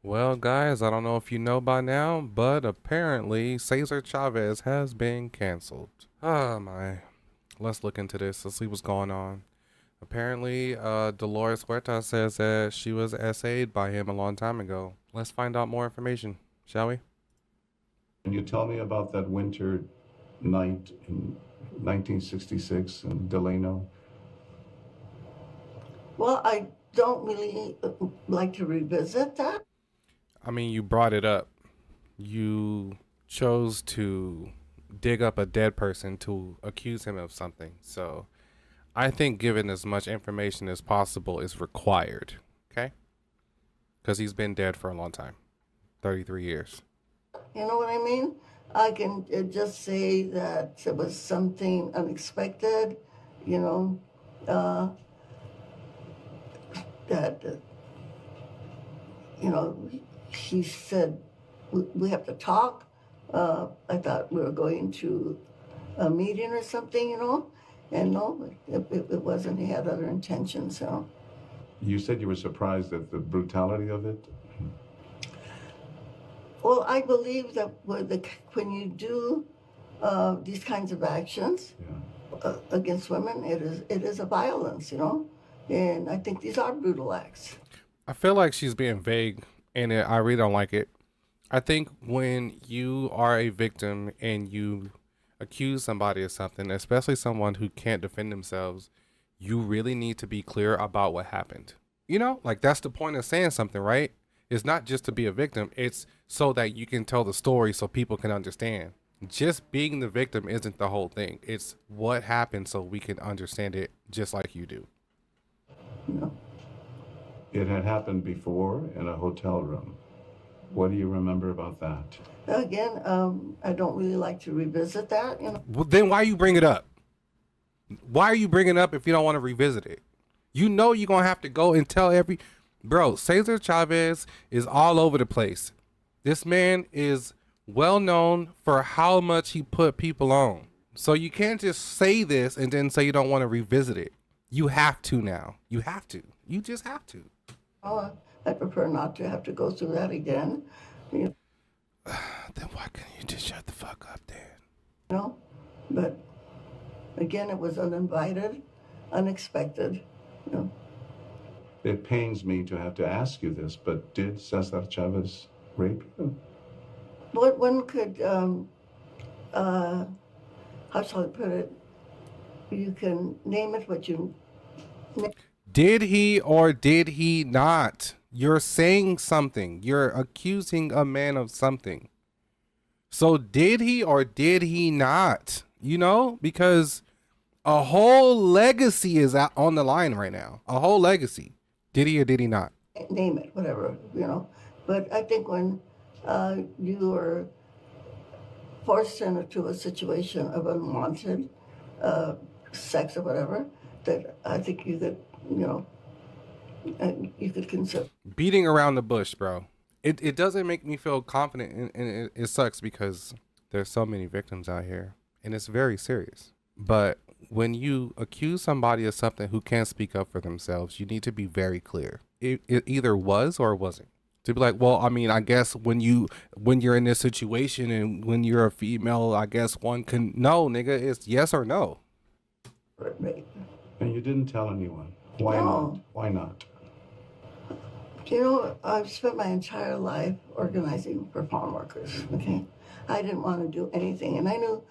Well, guys, I don't know if you know by now, but apparently Cesar Chavez has been canceled. Oh my. Let's look into this. Let's see what's going on. Apparently, Dolores Huerta says that she was SA'd by him a long time ago. Let's find out more information, shall we? Can you tell me about that winter night in 1966 in Delano? Well, I don't really like to revisit that. I mean, you brought it up. You chose to dig up a dead person to accuse him of something. So I think giving as much information as possible is required. Okay? Because he's been dead for a long time, 33 years. You know what I mean? I can just say that it was something unexpected, you know, uh, that, he said, we have to talk. I thought we were going to a meeting or something, and no, it wasn't. He had other intentions, so. You said you were surprised at the brutality of it. Well, I believe that when you do these kinds of actions Yeah. against women, it is a violence, and I think these are brutal acts. I feel like she's being vague, and I really don't like it. I think when you are a victim and you accuse somebody of something, especially someone who can't defend themselves, you really need to be clear about what happened. Like that's the point of saying something, right? It's not just to be a victim, it's so that you can tell the story so people can understand. Just being the victim isn't the whole thing. It's what happened so we can understand it just like you do. You know, It had happened before in a hotel room. What do you remember about that? again, I don't really like to revisit that. Well, then why you bring it up? Why are you bringing it up if you don't want to revisit it? You know you're going to have to go and tell every... Bro, Cesar Chavez is all over the place. This man is well known for how much he put people on. So you can't just say this and then say you don't want to revisit it. You have to now. You have to. You just have to. I prefer not to have to go through that again. You Then why can't you just shut the fuck up then? know, but again, it was uninvited, unexpected. You know, It pains me to have to ask you this, but did Cesar Chavez rape you? what one could, how shall I put it? You can name it what you. Did he or did he not? You're saying something. You're accusing a man of something. So did he or did he not? Because a whole legacy is out on the line right now. A whole legacy. Did he or did he not? Name it, whatever, But I think when you are forced into a situation of unwanted sex or whatever, that I think you could consider. Beating around the bush, bro. It doesn't make me feel confident, and it sucks because there's so many victims out here, and it's very serious. But when you accuse somebody of something who can't speak up for themselves, you need to be very clear. It either was or wasn't. To be like, well, I mean, I guess when you're in this situation and when you're a female, I guess one can no, nigga, it's yes or no. Right. And you didn't tell anyone. Why No. not? Why not? I've spent my entire life organizing for farm workers. Okay, I didn't want to do anything, and I knew.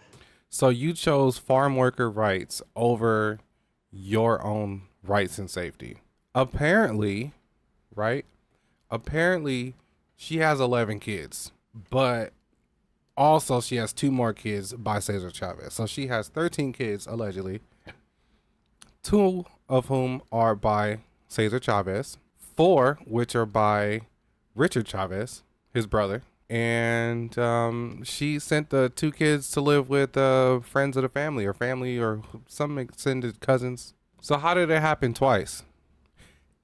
So you chose farm worker rights over your own rights and safety. Apparently, right? Apparently, she has 11 kids, but also she has two more kids by Cesar Chavez. So she has 13 kids, allegedly, two of whom are by Cesar Chavez, four which are by Richard Chavez, his brother. And she sent the two kids to live with friends of the family or some extended cousins. So how did it happen twice?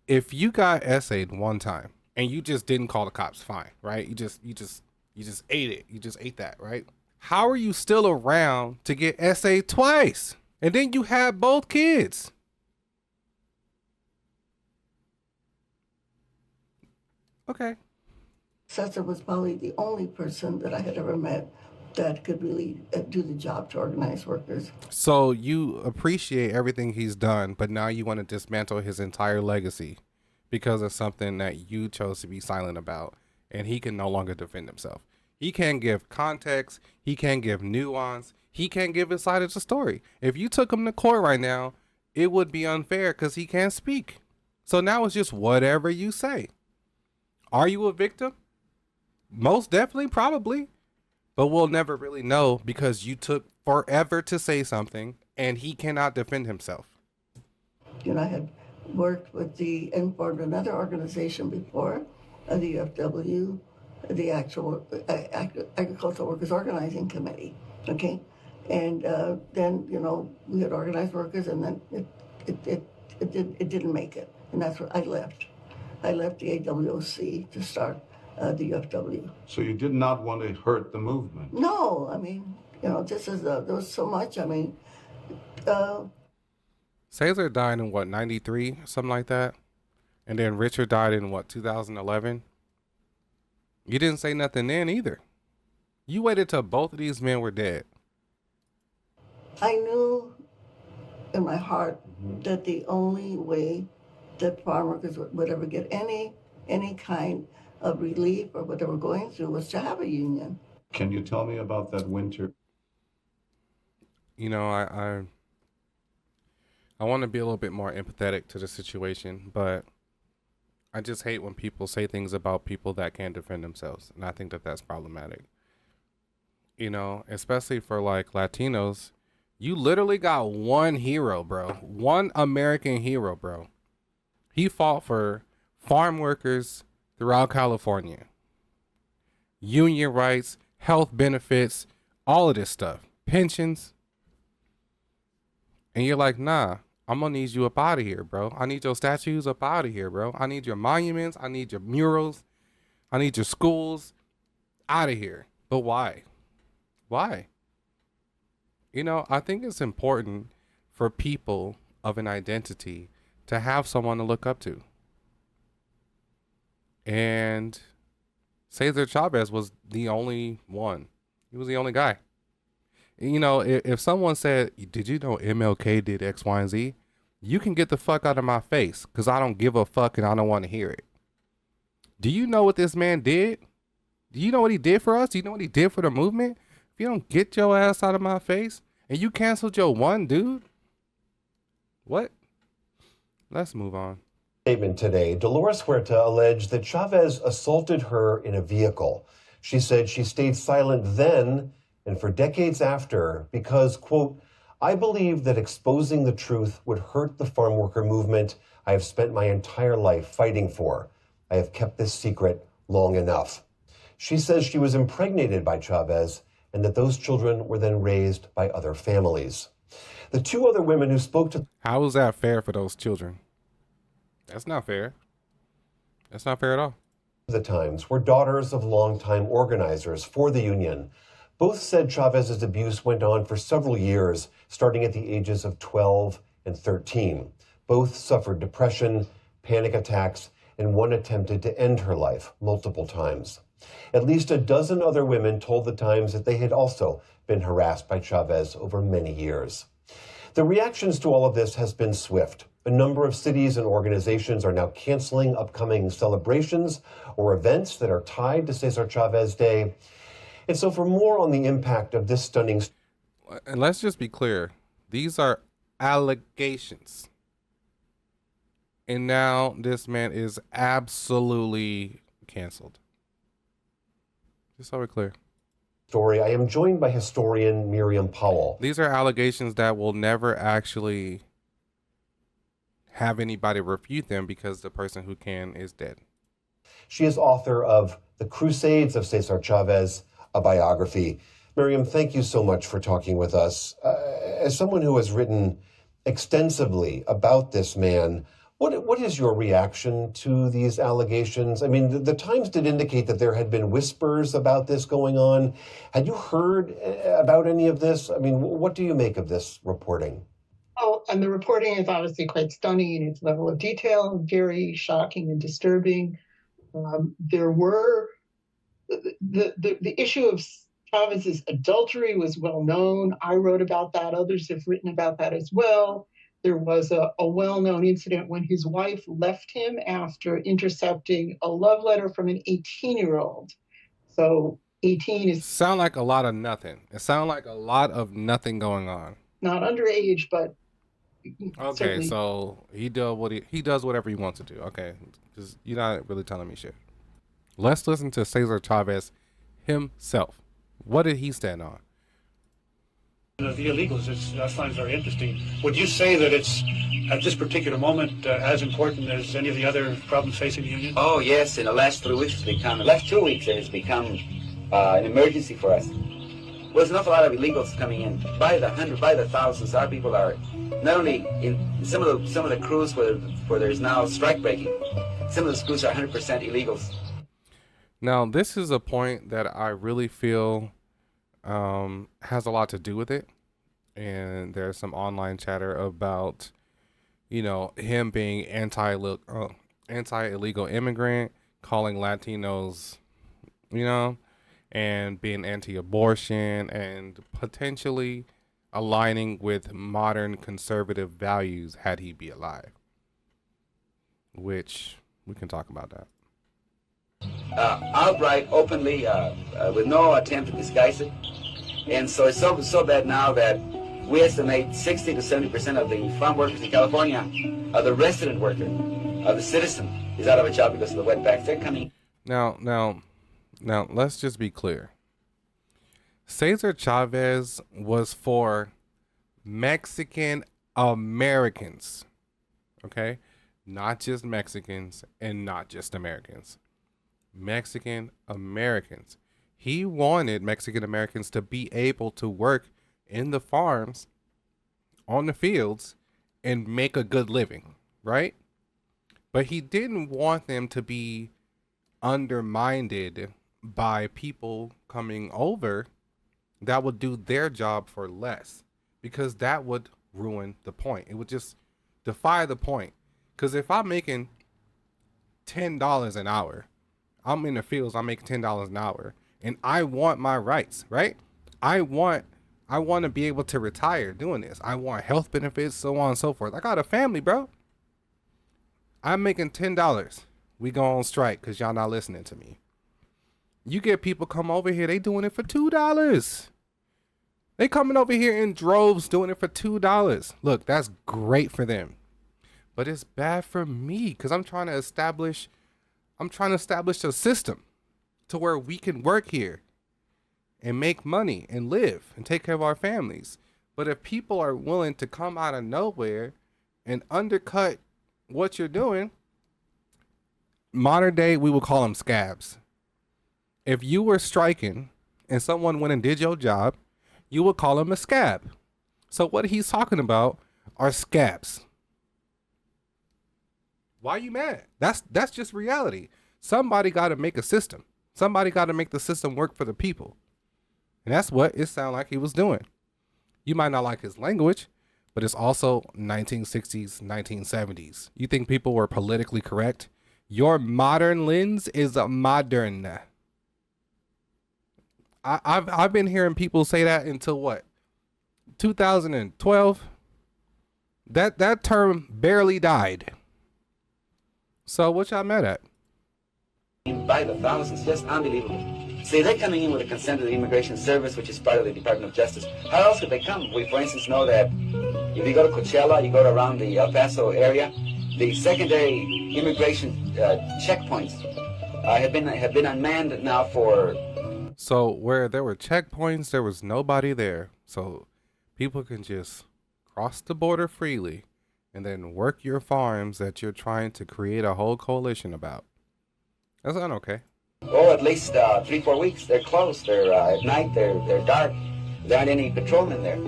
If you got essayed one time and you just didn't call the cops, fine, right? You just ate it. You just ate that, right? How are you still around to get essayed twice? And then you had both kids. Okay. Cesar was probably the only person that I had ever met that could really do the job to organize workers. So you appreciate everything he's done, but now you want to dismantle his entire legacy because of something that you chose to be silent about, and he can no longer defend himself. He can't give context. He can't give nuance. He can't give his side of the story. If you took him to court right now, it would be unfair because he can't speak. So now it's just whatever you say. Are you a victim? Most definitely, probably. But we'll never really know because you took forever to say something and he cannot defend himself. I had worked with and for another organization before, the UFW, the actual Agricultural Workers Organizing Committee, okay? And then, we had organized workers, and then it didn't make it. And that's what I left. I left the AWOC to start the UFW. So you did not want to hurt the movement? No, I mean, this is, there was so much, I mean. Cesar died in what, 93, something like that? And then Richard died in what, 2011? You didn't say nothing then either. You waited till both of these men were dead. I knew in my heart that the only way that farm workers would ever get any kind of relief or what they were going through was to have a union. Can you tell me about that winter? I want to be a little bit more empathetic to the situation, but I just hate when people say things about people that can't defend themselves, and I think that that's problematic. Especially for like Latinos, you literally got one hero, bro. One American hero, bro. He fought for farm workers throughout California. Union rights, health benefits, all of this stuff. Pensions. And you're like, nah, I'm going to need you up out of here, bro. I need your statues up out of here, bro. I need your monuments. I need your murals. I need your schools out of here. But why? Why? I think it's important for people of an identity to have someone to look up to. And Cesar Chavez was the only one. He was the only guy. If someone said, did you know MLK did X, Y, and Z? You can get the fuck out of my face because I don't give a fuck and I don't want to hear it. Do you know what this man did? Do you know what he did for us? Do you know what he did for the movement? If you don't get your ass out of my face and you canceled your one dude, what? Let's move on. Statement today, Dolores Huerta alleged that Chavez assaulted her in a vehicle. She said she stayed silent then and for decades after because, quote, I believe that exposing the truth would hurt the farm worker movement I have spent my entire life fighting for. I have kept this secret long enough. She says she was impregnated by Chavez and that those children were then raised by other families. The two other women who spoke to... How is that fair for those children? That's not fair. That's not fair at all. The Times were daughters of longtime organizers for the union. Both said Chavez's abuse went on for several years, starting at the ages of 12 and 13. Both suffered depression, panic attacks, and one attempted to end her life multiple times. At least a dozen other women told the Times that they had also been harassed by Chavez over many years. The reactions to all of this has been swift. A number of cities and organizations are now canceling upcoming celebrations or events that are tied to Cesar Chavez Day. And so for more on the impact of this stunning... And let's just be clear. These are allegations. And now this man is absolutely canceled. Just so we're clear. Story, I am joined by historian Miriam Powell. These are allegations that will never actually have anybody refute them because the person who can is dead. She is author of The Crusades of Cesar Chavez, a biography. Miriam, thank you so much for talking with us. As someone who has written extensively about this man, what is your reaction to these allegations? I mean, the Times did indicate that there had been whispers about this going on. Had you heard about any of this? I mean, what do you make of this reporting? Oh, and the reporting is obviously quite stunning in its level of detail, very shocking and disturbing. There were the issue of Chavez's adultery was well known. I wrote about that. Others have written about that as well. There was a well-known incident when his wife left him after intercepting a love letter from an 18-year-old. So 18 is Sound like a lot of nothing. It sound like a lot of nothing going on. not underage, but Okay, certainly. so he does whatever he wants to do. Okay, just you're not really telling me shit. Let's listen to Cesar Chavez himself. What did he stand on? The illegals, I find very interesting. Would you say that it's, at this particular moment, as important as any of the other problems facing the union? Oh, yes. In the last 3 weeks, the last 2 weeks, it has become an emergency for us. Well, there's an awful lot of illegals coming in. By the hundred, by the thousands, our people are not only in some of the crews where there's now strike breaking, some of those crews are 100% illegals. Now, this is a point that I really feel has a lot to do with it. And there's some online chatter about, him being anti-illegal immigrant, calling Latinos, and being anti-abortion and potentially aligning with modern conservative values had he be alive, which we can talk about that. Outright, openly, with no attempt to disguise it. And so it's so bad now that we estimate 60 to 70% of the farm workers in California, the resident worker, the citizen, is out of a job because of the wetbacks. They're coming. Now, let's just be clear. Cesar Chavez was for Mexican Americans, okay? Not just Mexicans and not just Americans. Mexican Americans. He wanted Mexican Americans to be able to work in the farms, on the fields, and make a good living, right? But he didn't want them to be undermined by people coming over that would do their job for less, because that would ruin the point. It would just defy the point. Because if I'm making $10 an hour, I'm in the fields, I make $10 an hour, and I want my rights, right? I want to be able to retire doing this. I want health benefits, so on and so forth. I got a family, bro. I'm making $10. We go on strike because y'all not listening to me. You get people come over here, they doing it for $2. They coming over here in droves doing it for $2. Look, that's great for them. But it's bad for me because I'm trying to establish a system to where we can work here and make money and live and take care of our families. But if people are willing to come out of nowhere and undercut what you're doing, modern day, we would call them scabs. If you were striking and someone went and did your job, you would call him a scab. So what he's talking about are scabs. Why are you mad? That's just reality. Somebody got to make a system. Somebody got to make the system work for the people. And that's what it sounded like he was doing. You might not like his language, but it's also 1960s, 1970s. You think people were politically correct? Your modern lens is modern. I've been hearing people say that until what? 2012? That term barely died. So what y'all mad at? By the thousands, just unbelievable. See, they're coming in with the consent of the Immigration Service, which is part of the Department of Justice. How else could they come? We, for instance, know that if you go to Coachella, you go to around the El Paso area, the secondary immigration checkpoints have been unmanned now for. So where there were checkpoints, there was nobody there. So people can just cross the border freely and then work your farms that you're trying to create a whole coalition about. That's not okay. Oh, at least 3-4 weeks. They're closed. They're at night. They're dark. There aren't any patrolmen there.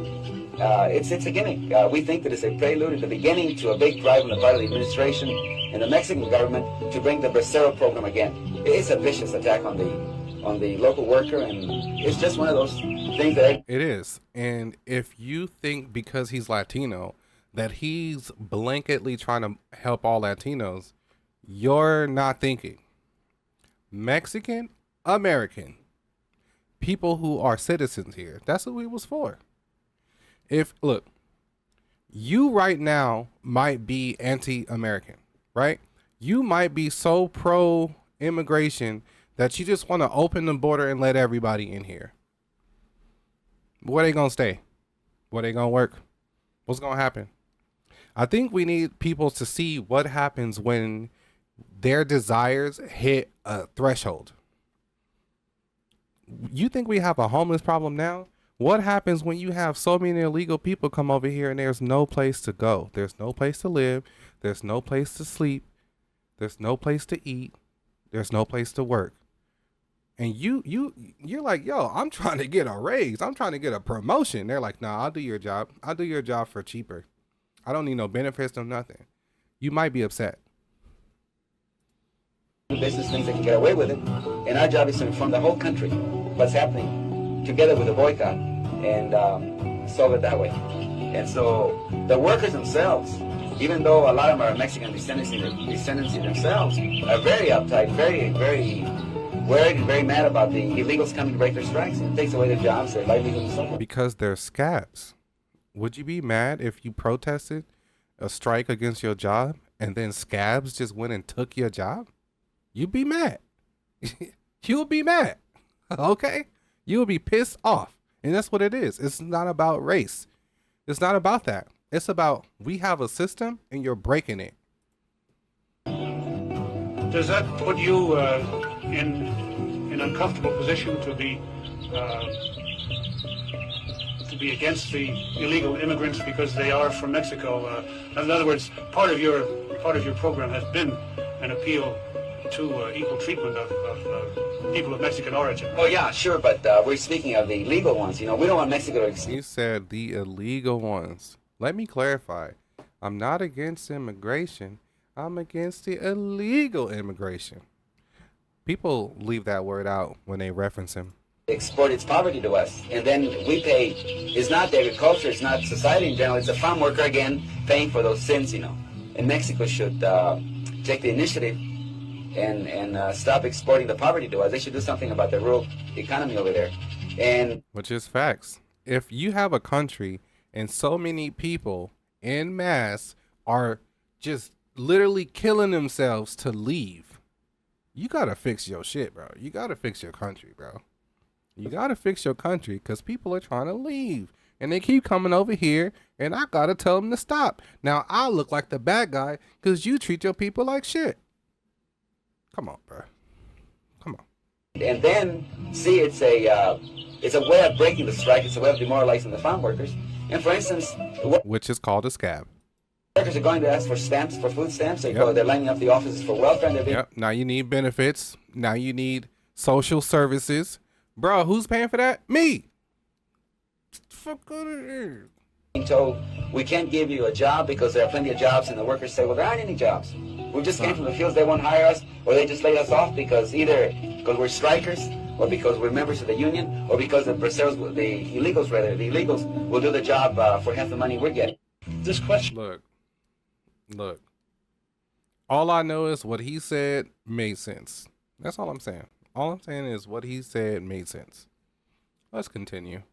It's a gimmick. We think that it's a prelude at the beginning to a big drive on the part of the administration and the Mexican government to bring the Bracero program again. It's a vicious attack on the local worker, and it's just one of those things that it is. And if you think because he's Latino that he's blanketly trying to help all Latinos, you're not thinking. Mexican American, people who are citizens here. That's what it was for. If look, you right now might be anti-American, right? You might be so pro immigration that you just want to open the border and let everybody in here. Where they gonna stay? Where they gonna work? What's gonna happen? I think we need people to see what happens when their desires hit a threshold. You think we have a homeless problem now? What happens when you have so many illegal people come over here and there's no place to go? There's no place to live. There's no place to sleep. There's no place to eat. There's no place to work. And you're like, yo, I'm trying to get a raise. I'm trying to get a promotion. They're like, nah, I'll do your job. I'll do your job for cheaper. I don't need no benefits, no nothing. You might be upset. Business things that can get away with it, and our job is to inform the whole country what's happening together with the boycott and solve it that way. And so the workers themselves, even though a lot of them are Mexican descendancy themselves, are very uptight, very worried and very mad about the illegals coming to break their strikes, and it takes away their jobs, their livelihood, and so forth. Because they're scabs. Would you be mad if you protested a strike against your job and then scabs just went and took your job? You'd be mad. You'll be mad. Okay? You'll be pissed off. And that's what it is. It's not about race. It's not about that. It's about we have a system and you're breaking it. Does that put you in an uncomfortable position to be against the illegal immigrants because they are from Mexico? In other words, part of your program has been an appeal to equal treatment of people of Mexican origin. Oh yeah, sure, but we're speaking of the legal ones. You know, we don't want Mexico to. You said the illegal ones. Let me clarify. I'm not against immigration. I'm against the illegal immigration. People leave that word out when they reference him. Export its poverty to us, and then we pay. It's not the agriculture, it's not society in general, it's the farm worker again paying for those sins, you know. And Mexico should take the initiative and stop exporting the poverty to us. They should do something about the rural economy over there. And which is facts. If you have a country and so many people en masse are just literally killing themselves to leave, you gotta fix your shit, bro. You gotta fix your country, bro. You gotta fix your country because people are trying to leave and they keep coming over here and I gotta tell them to stop. Now I look like the bad guy because you treat your people like shit. Come on, bro. Come on. And then see, it's a way of breaking the strike. It's a way of demoralizing the farm workers. And for instance, which is called a scab. Workers are going to ask for stamps, for food stamps. They're lining up the offices for welfare. And yep. Now you need benefits. Now you need social services. Bro, who's paying for that? Me. Fuck out of here. Told we can't give you a job because there are plenty of jobs, and the workers say, well, there aren't any jobs. We just came from the fields. They won't hire us, or they just laid us off because either because we're strikers, or because we're members of the union, or because the illegals will do the job for half the money we're getting. This question. Look. All I know is what he said made sense. That's all I'm saying. All I'm saying is what he said made sense. Let's continue.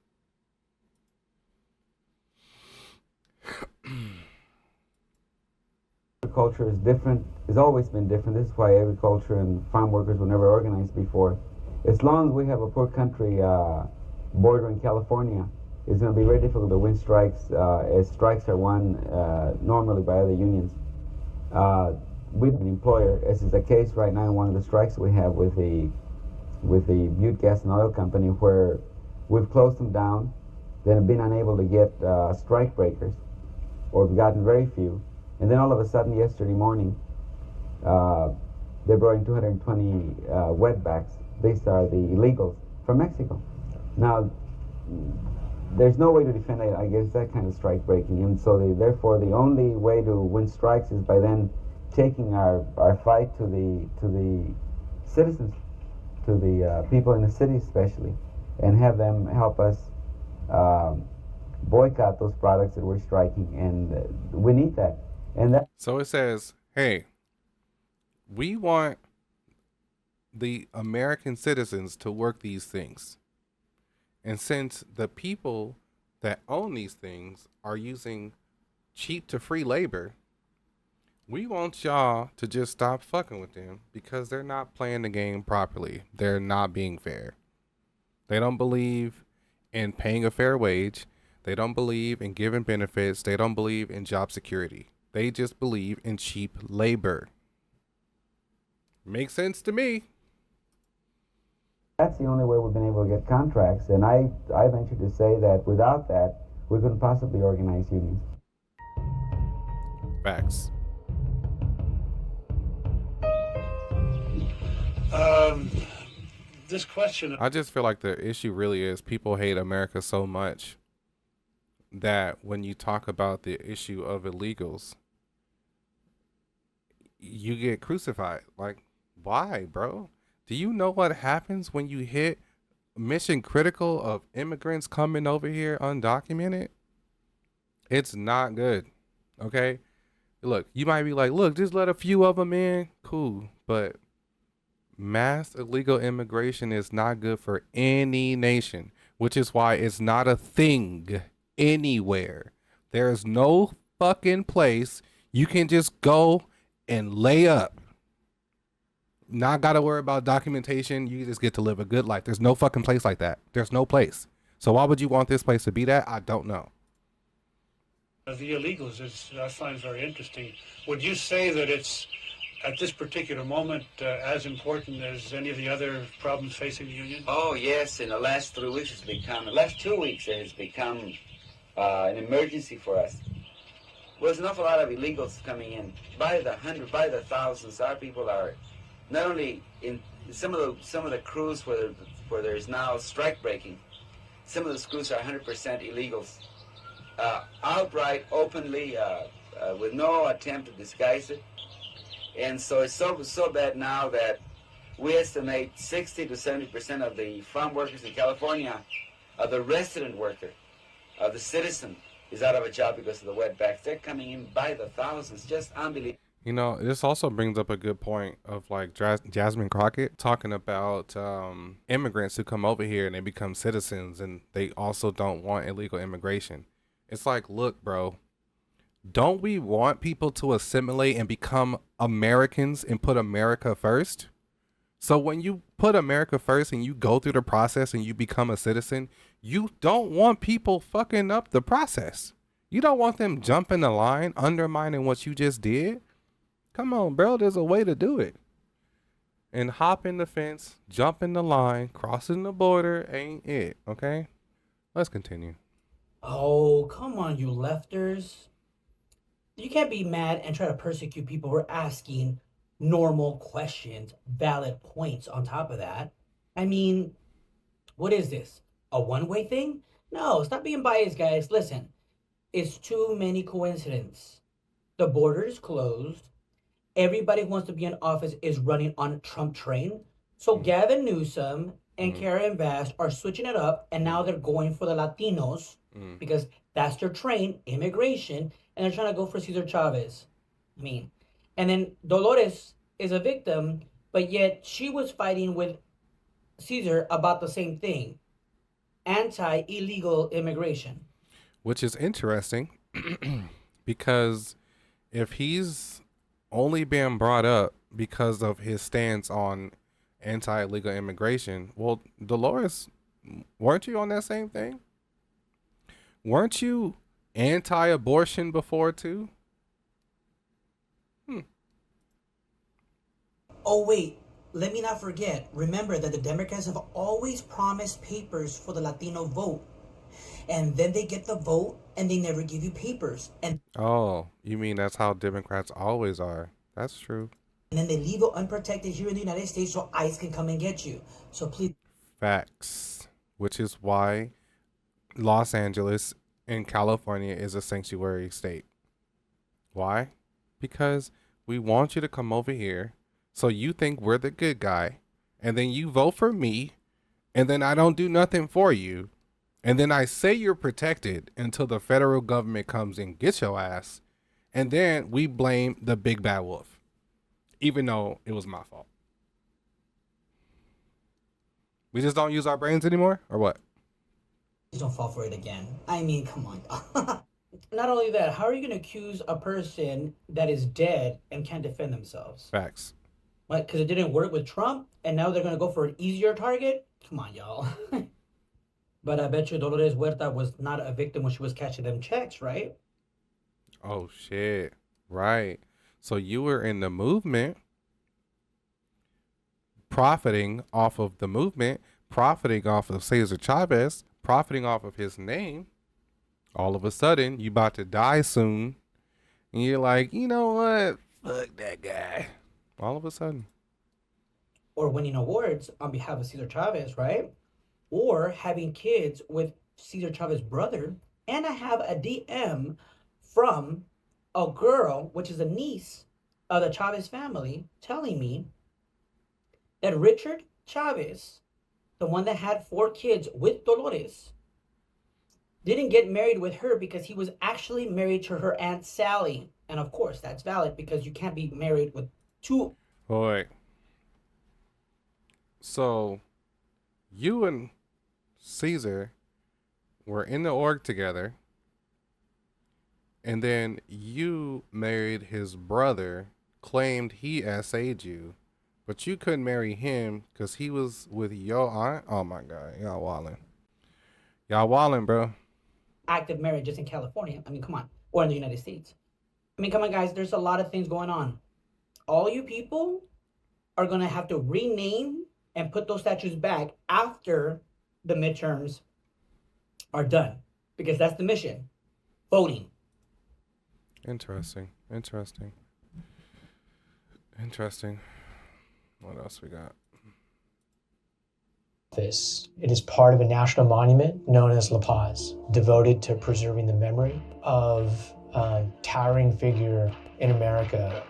Agriculture is different. It's always been different. This is why agriculture and farm workers were never organized before. As long as we have a poor country bordering California, it's going to be very difficult to win strikes, as strikes are won normally by other unions. With an employer, as is the case right now in one of the strikes we have with the Butte Gas and Oil Company, where we've closed them down, then have been unable to get strike breakers, or we've gotten very few. And then all of a sudden, yesterday morning, they brought in 220 wetbacks. These are the illegals from Mexico. Now, there's no way to defend it against that kind of strike breaking, and so therefore the only way to win strikes is by then taking our fight to the citizens, to the people in the city especially, and have them help us boycott those products that we're striking, and we need that. And that. So it says, hey, we want the American citizens to work these things. And since the people that own these things are using cheap to free labor, we want y'all to just stop fucking with them because they're not playing the game properly. They're not being fair. They don't believe in paying a fair wage. They don't believe in giving benefits. They don't believe in job security. They just believe in cheap labor. Makes sense to me. That's the only way we've been able to get contracts. And I venture to say that without that, we couldn't possibly organize unions. Facts. This question. I just feel like the issue really is people hate America so much that when you talk about the issue of illegals, you get crucified. Like, why, bro? Do you know what happens when you hit mission critical of immigrants coming over here undocumented? It's not good. Okay? Look, you might be like, look, just let a few of them in. Cool. But mass illegal immigration is not good for any nation, which is why it's not a thing anywhere. There is no fucking place you can just go and lay up. Not gotta worry about documentation. You just get to live a good life. There's no fucking place like that. There's no place. So why would you want this place to be that? I don't know. The illegals I find very interesting. Would you say that it's, at this particular moment, as important as any of the other problems facing the union? Oh, yes. In the last 3 weeks, the last 2 weeks, it has become an emergency for us. Well, there's an awful lot of illegals coming in. By the hundred, by the thousands, our people are not only in some of the crews where there's now strike breaking, some of those crews are 100% illegals. Outright, openly, with no attempt to disguise it. And so it's so bad now that we estimate 60 to 70% of the farm workers in California, of the resident worker, of the citizen, is out of a job because of the wetbacks. They're coming in by the thousands, just unbelievable. You know, this also brings up a good point of like Jasmine Crockett talking about immigrants who come over here and they become citizens and they also don't want illegal immigration. It's like, look, bro, don't we want people to assimilate and become Americans and put America first? So when you put America first and you go through the process and you become a citizen, you don't want people fucking up the process. You don't want them jumping the line, undermining what you just did. Come on, bro. There's a way to do it. And hopping the fence, jumping the line, crossing the border ain't it, okay? Let's continue. Oh, come on, you lefters. You can't be mad and try to persecute people who are asking normal questions, valid points on top of that. I mean, what is this? A one-way thing? No, stop being biased, guys. Listen, it's too many coincidences. The border is closed. Everybody who wants to be in office is running on Trump train. So Gavin Newsom and Karen Bass are switching it up, and now they're going for the Latinos because that's their train, immigration, and they're trying to go for Cesar Chavez. I mean, and then Dolores is a victim, but yet she was fighting with Cesar about the same thing, anti-illegal immigration. Which is interesting because if he's only being brought up because of his stance on anti-illegal immigration, well, Dolores, weren't you on that same thing? Weren't you anti-abortion before too? Oh, wait, let me not forget. Remember that the Democrats have always promised papers for the Latino vote. And then they get the vote and they never give you papers. And Oh, you mean that's how Democrats always are. That's true. then they leave you unprotected here in the United States so ICE can come and get you. So please. Facts. Which is why Los Angeles in California is a sanctuary state. Why? Because we want you to come over here so you think we're the good guy, and then you vote for me, and then I don't do nothing for you, and then I say you're protected until the federal government comes and gets your ass, and then we blame the big bad wolf, even though it was my fault. We just don't use our brains anymore, or what? don't fall for it again. I mean, come on. Not only that, how are you going to accuse a person that is dead and can't defend themselves? Facts. What? Because it didn't work with Trump, and now they're going to go for an easier target? Come on, y'all. But I bet you Dolores Huerta was not a victim when she was cashing them checks, right? Oh shit. Right. So you were in the movement, profiting off of the movement, profiting off of Cesar Chavez, profiting off of his name. All of a sudden, you about to die soon, and you're like, you know what? Fuck that guy. All of a sudden. Or winning awards on behalf of Cesar Chavez, right? Or having kids with Cesar Chavez's brother. And I have a DM from a girl, which is a niece of the Chavez family, telling me that Richard Chavez, the one that had 4 kids with Dolores, didn't get married with her because he was actually married to her Aunt Sally. And of course, that's valid because you can't be married with 2. Boy. So, you and Caesar were in the org together, and then you married his brother, claimed he SA'd you, but you couldn't marry him because he was with your aunt. Oh my God, y'all wildin'. Y'all wildin', bro. Active marriages in California. I mean, come on. Or in the United States. I mean, come on, guys. There's a lot of things going on. All you people are going to have to rename and put those statues back after the midterms are done. Because that's the mission. Voting. Interesting. What else we got? It is part of a national monument known as La Paz, devoted to preserving the memory of a towering figure in America.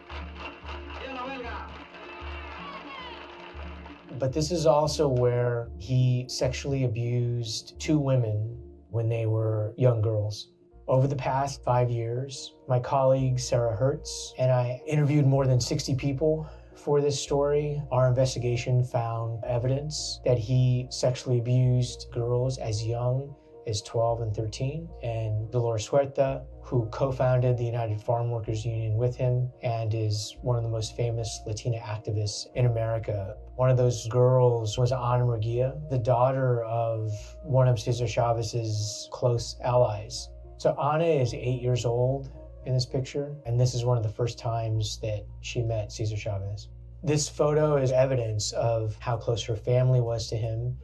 But this is also where he sexually abused 2 women when they were young girls. Over the past 5 years, my colleague Sarah Hertz and I interviewed more than 60 people for this story. Our investigation found evidence that he sexually abused girls as young as 12 and 13. And Dolores Huerta, who co-founded the United Farm Workers Union with him and is one of the most famous Latina activists in America. One of those girls was Ana Murguia, the daughter of one of Cesar Chavez's close allies. So Ana is 8 years old in this picture, and this is one of the first times that she met Cesar Chavez. This photo is evidence of how close her family was to him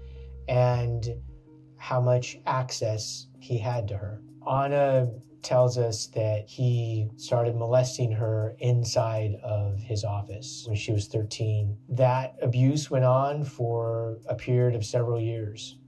and how much access he had to her. Ana tells us that he started molesting her inside of his office when she was 13. That abuse went on for a period of several years.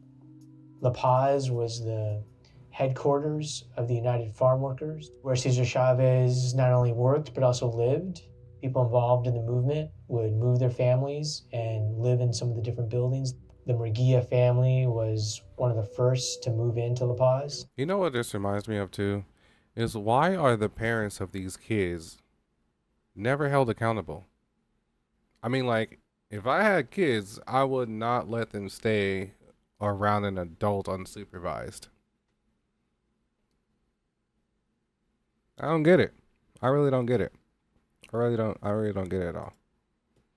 La Paz was the headquarters of the United Farm Workers, where Cesar Chavez not only worked but also lived. People involved in the movement would move their families and live in some of the different buildings. The Murguia family was one of the first to move into La Paz. You know what this reminds me of too? Is why are the parents of these kids never held accountable? I mean, like, if I had kids, I would not let them stay around an adult unsupervised. I don't get it. I really don't get it. I really don't get it at all.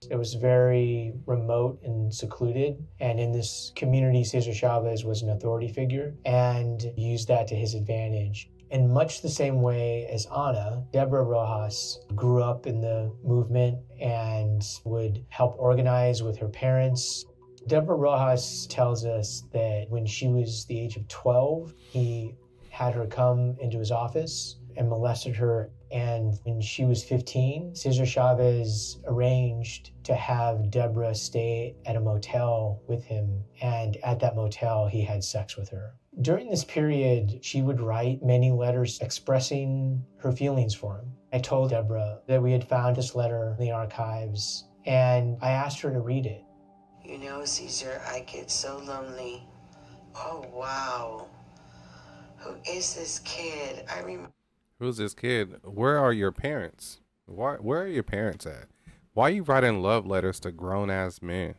It was very remote and secluded. And in this community, Cesar Chavez was an authority figure and used that to his advantage. In much the same way as Ana, Deborah Rojas grew up in the movement and would help organize with her parents. Deborah Rojas tells us that when she was the age of 12, he had her come into his office and molested her. And when she was 15, Cesar Chavez arranged to have Deborah stay at a motel with him. And at that motel, he had sex with her. During this period, she would write many letters expressing her feelings for him. I told Deborah that we had found this letter in the archives, and I asked her to read it. You know, Cesar, I get so lonely. Oh, wow. Who is this kid? I remember. Who's this kid? Where are your parents? Where are your parents at? Why are you writing love letters to grown ass men?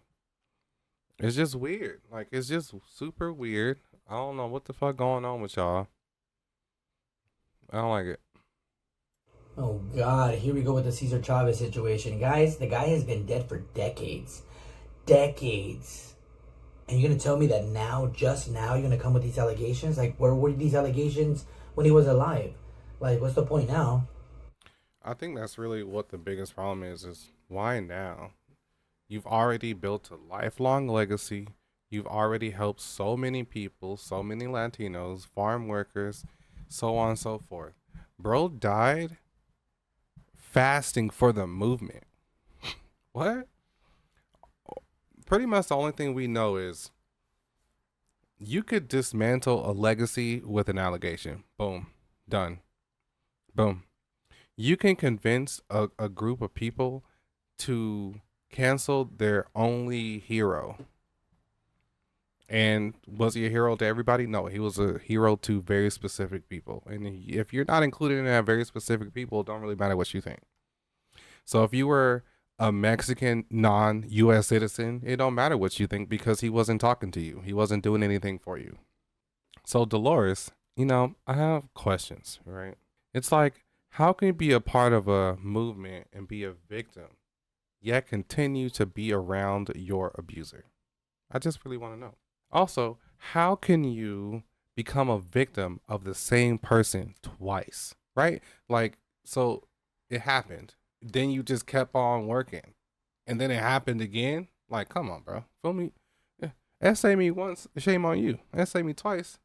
It's just weird. Like, it's just super weird. I don't know what the fuck going on with y'all. I don't like it. Oh God, here we go with the Cesar Chavez situation. Guys, the guy has been dead for decades. Decades. And you're gonna tell me that now, just now, you're gonna come with these allegations? Like, where were these allegations when he was alive? Like, what's the point now? I think that's really what the biggest problem is why now? You've already built a lifelong legacy. You've already helped so many people, so many Latinos, farm workers, so on and so forth. Bro died fasting for the movement. What? Pretty much the only thing we know is you could dismantle a legacy with an allegation. Boom. Done. Boom. You can convince a group of people to cancel their only hero. And was he a hero to everybody? No, he was a hero to very specific people. And if you're not included in that very specific people, it don't really matter what you think. So if you were a Mexican non-US citizen, it don't matter what you think because he wasn't talking to you. He wasn't doing anything for you. So Dolores, I have questions, right? It's like, how can you be a part of a movement and be a victim, yet continue to be around your abuser? I just really want to know. Also, how can you become a victim of the same person twice, right? Like, so it happened. Then you just kept on working. And then it happened again. Like, come on, bro. Feel me? Yeah. Essay me once, shame on you. Essay me twice.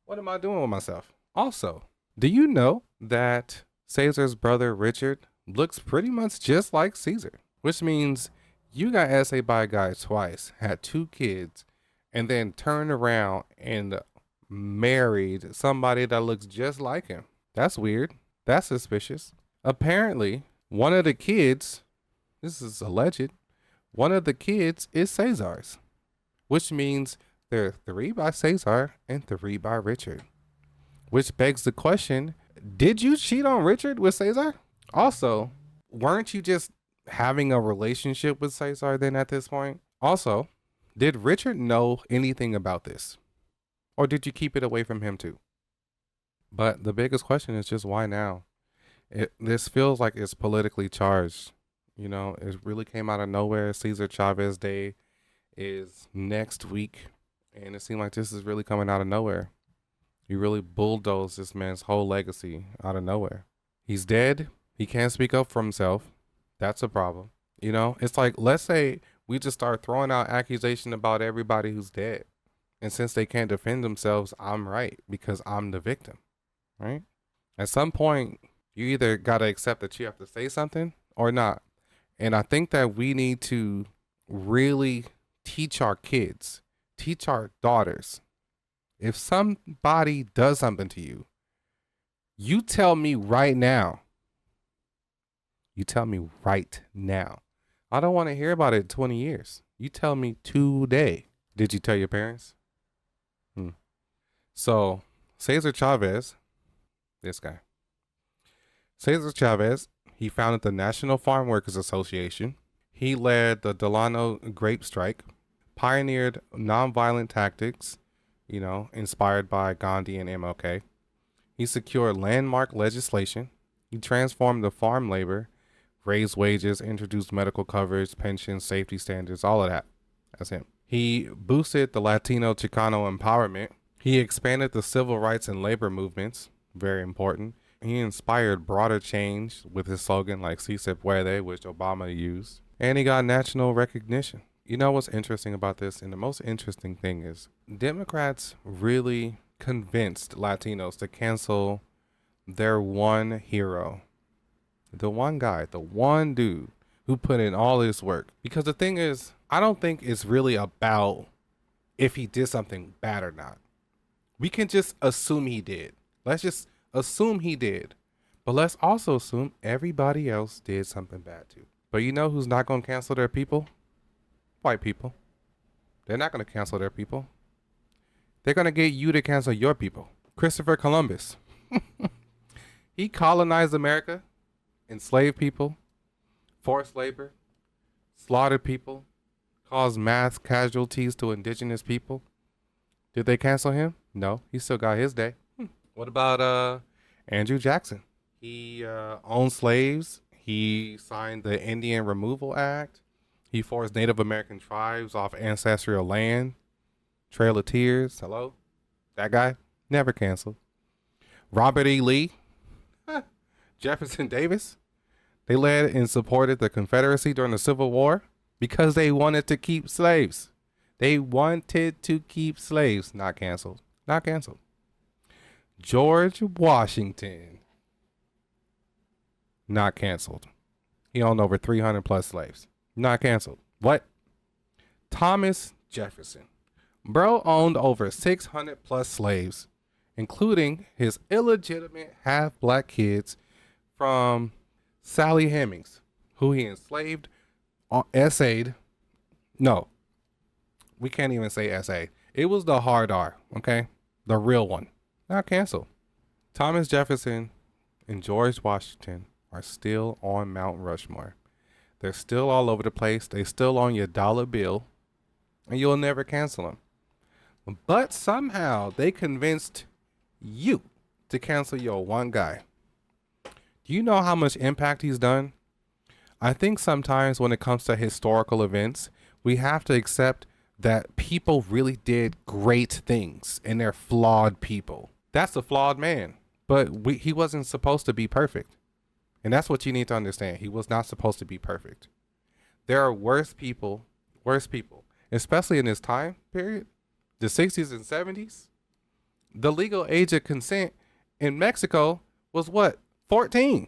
What am I doing with myself? Also, do you know that Cesar's brother Richard looks pretty much just like Cesar? Which means you got essayed by a guy twice, had 2 kids, and then turned around and married somebody that looks just like him. That's weird. That's suspicious. Apparently, one of the kids, this is alleged, one of the kids is Cesar's, which means there are 3 by Cesar and 3 by Richard. Which begs the question, did you cheat on Richard with Cesar? Also, weren't you just having a relationship with Cesar then at this point? Also, did Richard know anything about this? Or did you keep it away from him too? But the biggest question is just why now? This feels like it's politically charged. It really came out of nowhere. Cesar Chavez Day is next week. And it seemed like this is really coming out of nowhere. You really bulldozed this man's whole legacy out of nowhere. He's dead. He can't speak up for himself. That's a problem. It's like, let's say we just start throwing out accusation about everybody who's dead. And since they can't defend themselves, I'm right because I'm the victim, right? At some point, you either got to accept that you have to say something or not. And I think that we need to really teach our kids, teach our daughters, if somebody does something to you, you tell me right now. You tell me right now. I don't want to hear about it in 20 years. You tell me today. Did you tell your parents? So, Cesar Chavez, this guy. Cesar Chavez, he founded the National Farm Workers Association. He led the Delano grape strike, pioneered nonviolent tactics, inspired by Gandhi and MLK. He secured landmark legislation. He transformed the farm labor, raised wages, introduced medical coverage, pensions, safety standards, all of that. That's him. He boosted the Latino Chicano empowerment. He expanded the civil rights and labor movements, very important. He inspired broader change with his slogan like "Si se puede," which Obama used. And he got national recognition. You know what's interesting about this? And the most interesting thing is Democrats really convinced Latinos to cancel their one hero. The one guy, the one dude who put in all this work. Because the thing is, I don't think it's really about if he did something bad or not. We can just assume he did. Let's just assume he did. But let's also assume everybody else did something bad too. But you know who's not going to cancel their people? White people. They're not going to cancel their people. They're going to get you to cancel your people. Christopher Columbus. He colonized America, enslaved people, forced labor, slaughtered people, caused mass casualties to indigenous people. Did they cancel him? No, he still got his day. What about Andrew Jackson? He owned slaves. He signed the Indian Removal Act. He forced Native American tribes off ancestral land. Trail of Tears. Hello? That guy? Never canceled. Robert E. Lee. Jefferson Davis. They led and supported the Confederacy during the Civil War because they wanted to keep slaves. They wanted to keep slaves. Not canceled. Not canceled. George Washington. Not canceled. He owned over 300 plus slaves. Not canceled. What? Thomas Jefferson. Bro owned over 600 plus slaves, including his illegitimate half-black kids from Sally Hemings, who he enslaved, essayed. No, we can't even say essay. It was the hard R, okay? The real one. Not canceled. Thomas Jefferson and George Washington are still on Mount Rushmore. They're still all over the place. They still on your dollar bill, and you'll never cancel them. But somehow they convinced you to cancel your one guy. Do you know how much impact he's done? I think sometimes when it comes to historical events, we have to accept that people really did great things and they're flawed people. That's a flawed man, but he wasn't supposed to be perfect. And that's what you need to understand. He was not supposed to be perfect. There are worse people, especially in this time period, the 60s and 70s. The legal age of consent in Mexico was what? 14.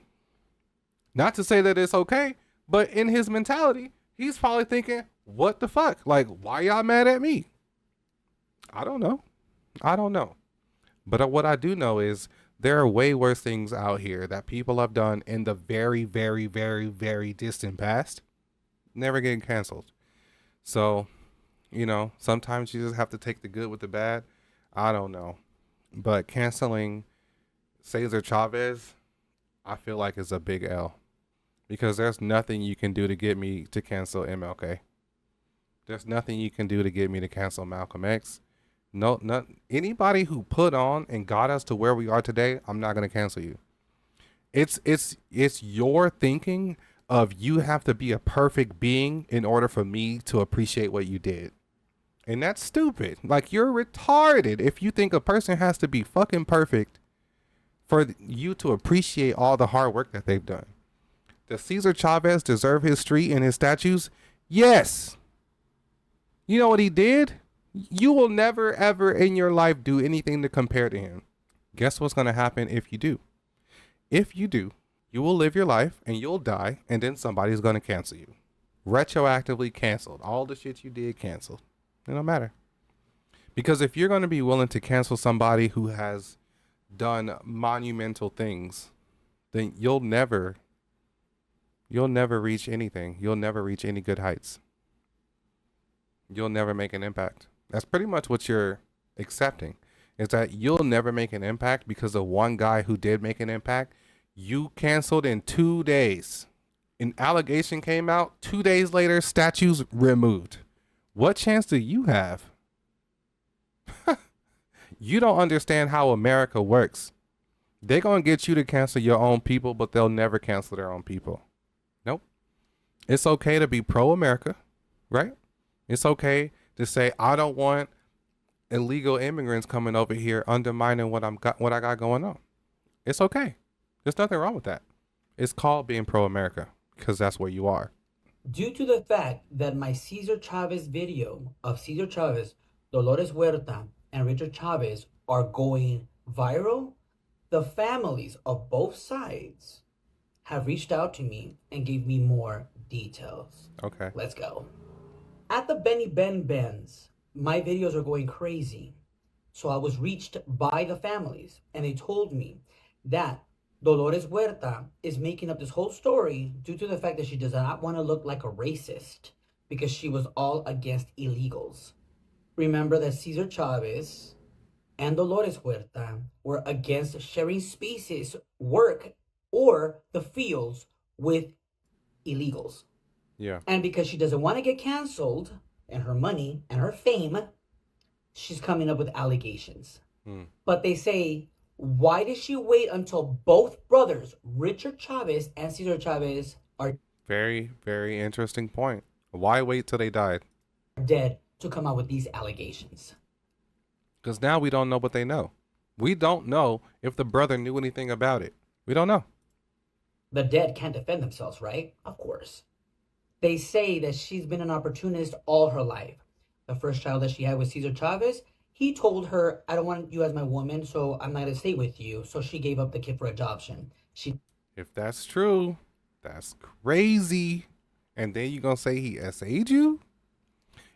Not to say that it's okay, but in his mentality, he's probably thinking, what the fuck? Like, why y'all mad at me? I don't know. But what I do know is there are way worse things out here that people have done in the very, very, very, very distant past, never getting canceled. So, sometimes you just have to take the good with the bad. I don't know. But canceling Cesar Chavez, I feel like is a big L. Because there's nothing you can do to get me to cancel MLK. There's nothing you can do to get me to cancel Malcolm X. No, not anybody who put on and got us to where we are today, I'm not going to cancel you. It's your thinking of you have to be a perfect being in order for me to appreciate what you did. And that's stupid. Like, you're retarded if you think a person has to be fucking perfect for you to appreciate all the hard work that they've done. Does Cesar Chavez deserve his street and his statues? Yes. You know what he did? You will never, ever in your life do anything to compare to him. Guess what's going to happen if you do? If you do, you will live your life and you'll die, and then somebody's going to cancel you. Retroactively canceled. All the shit you did canceled. It don't matter. Because if you're going to be willing to cancel somebody who has done monumental things, then you'll never reach anything. You'll never reach any good heights. You'll never make an impact. That's pretty much what you're accepting, is that you'll never make an impact because of one guy who did make an impact. You canceled in 2 days. An allegation came out. 2 days later, statues removed. What chance do you have? You don't understand how America works. They're going to get you to cancel your own people, but they'll never cancel their own people. Nope. It's okay to be pro-America, right? It's okay to say, I don't want illegal immigrants coming over here undermining what I got going on. It's okay. There's nothing wrong with that. It's called being pro-America because that's where you are. Due to the fact that my Cesar Chavez video of Cesar Chavez, Dolores Huerta, and Richard Chavez are going viral, the families of both sides have reached out to me and gave me more details. Okay. Let's go. At the Benny Ben Bens, my videos are going crazy. So I was reached by the families and they told me that Dolores Huerta is making up this whole story due to the fact that she does not want to look like a racist because she was all against illegals. Remember that Cesar Chavez and Dolores Huerta were against sharing spaces, work, or the fields with illegals. Yeah. And because she doesn't want to get canceled and her money and her fame, she's coming up with allegations. Hmm. But they say, why did she wait until both brothers, Richard Chavez and Cesar Chavez, are Very, very interesting point. Why wait till they died? dead to come out with these allegations? Because now we don't know what they know. We don't know if the brother knew anything about it. We don't know. The dead can't defend themselves, right? Of course. They say that she's been an opportunist all her life. The first child that she had with Cesar Chavez, he told her, I don't want you as my woman, so I'm not going to stay with you. So she gave up the kid for adoption. If that's true, that's crazy. And then you're going to say he SA'd you?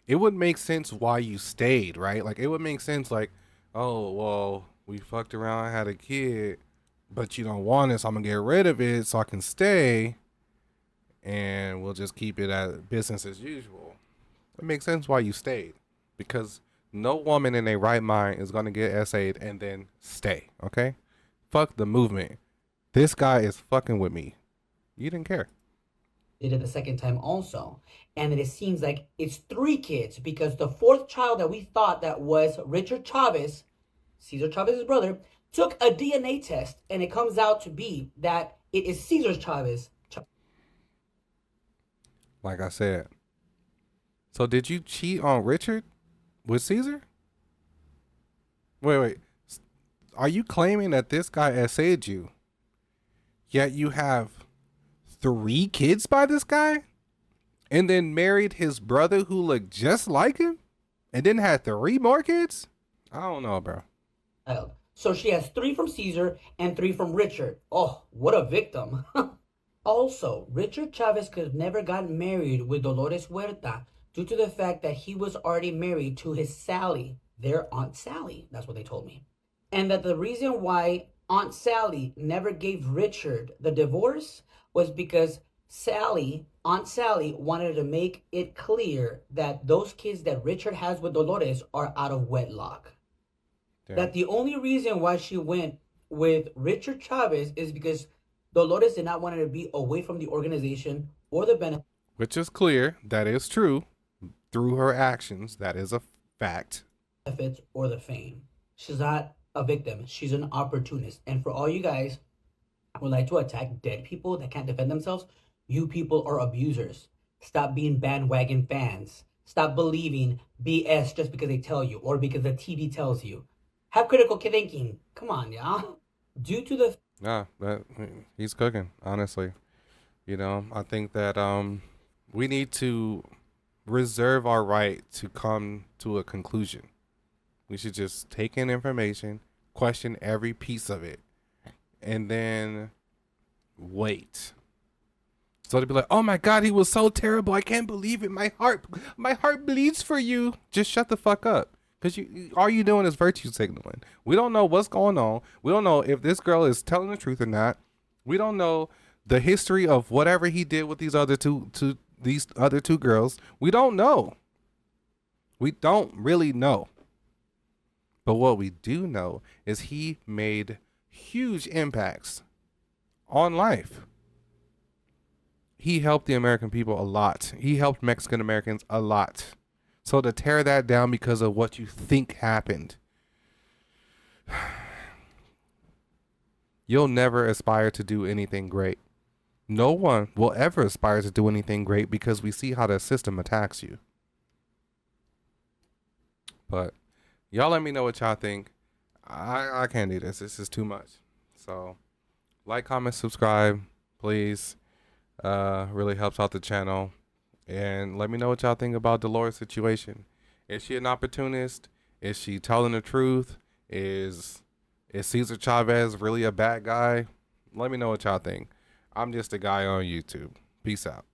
It would make sense why you stayed, right? Like, it would make sense like, oh, well, we fucked around, had a kid, but you don't want it, so I'm going to get rid of it so I can stay, and we'll just keep it as business as usual. It makes sense why you stayed, because no woman in their right mind is going to get SA'd and then stay, okay? Fuck the movement. This guy is fucking with me. You didn't care. did it the second time also. And it seems like it's 3 kids because the 4th child that we thought that was Richard Chavez, Cesar Chavez's brother, took a DNA test and it comes out to be that it is Cesar Chavez. Like I said. So did you cheat on Richard with Cesar? Wait. Are you claiming that this guy essayed you, yet you have 3 kids by this guy? And then married his brother who looked just like him? And then had 3 more kids? I don't know, bro. So she has 3 from Cesar and 3 from Richard. Oh, what a victim. Also, Richard Chavez could have never gotten married with Dolores Huerta due to the fact that he was already married to his Sally, their Aunt Sally. That's what they told me. And that the reason why Aunt Sally never gave Richard the divorce was because Aunt Sally wanted to make it clear that those kids that Richard has with Dolores are out of wedlock. Damn. That the only reason why she went with Richard Chavez is because Dolores did not want her to be away from the organization or the benefits. Which is clear. That is true. Through her actions, that is a fact. Benefits or the fame. She's not a victim. She's an opportunist. And for all you guys who like to attack dead people that can't defend themselves, you people are abusers. Stop being bandwagon fans. Stop believing BS just because they tell you or because the TV tells you. Have critical thinking. Come on, y'all. Due to the... Nah, he's cooking, honestly. You know, I think that we need to reserve our right to come to a conclusion. We should just take in information, question every piece of it, and then wait. So to be like, oh my God, he was so terrible. I can't believe it. My heart bleeds for you. Just shut the fuck up. Because all you doing is virtue signaling. We don't know what's going on. We don't know if this girl is telling the truth or not. We don't know the history of whatever he did with these other two girls. We don't know. We don't really know. But what we do know is he made huge impacts on life. He helped the American people a lot. He helped Mexican Americans a lot. So to tear that down because of what you think happened, you'll never aspire to do anything great. No one will ever aspire to do anything great because we see how the system attacks you. But y'all let me know what y'all think. I can't do this. This is too much. So like, comment, subscribe, please. Really helps out the channel. And let me know what y'all think about Dolores' situation. Is she an opportunist? Is she telling the truth? Is Cesar Chavez really a bad guy? Let me know what y'all think. I'm just a guy on YouTube. Peace out.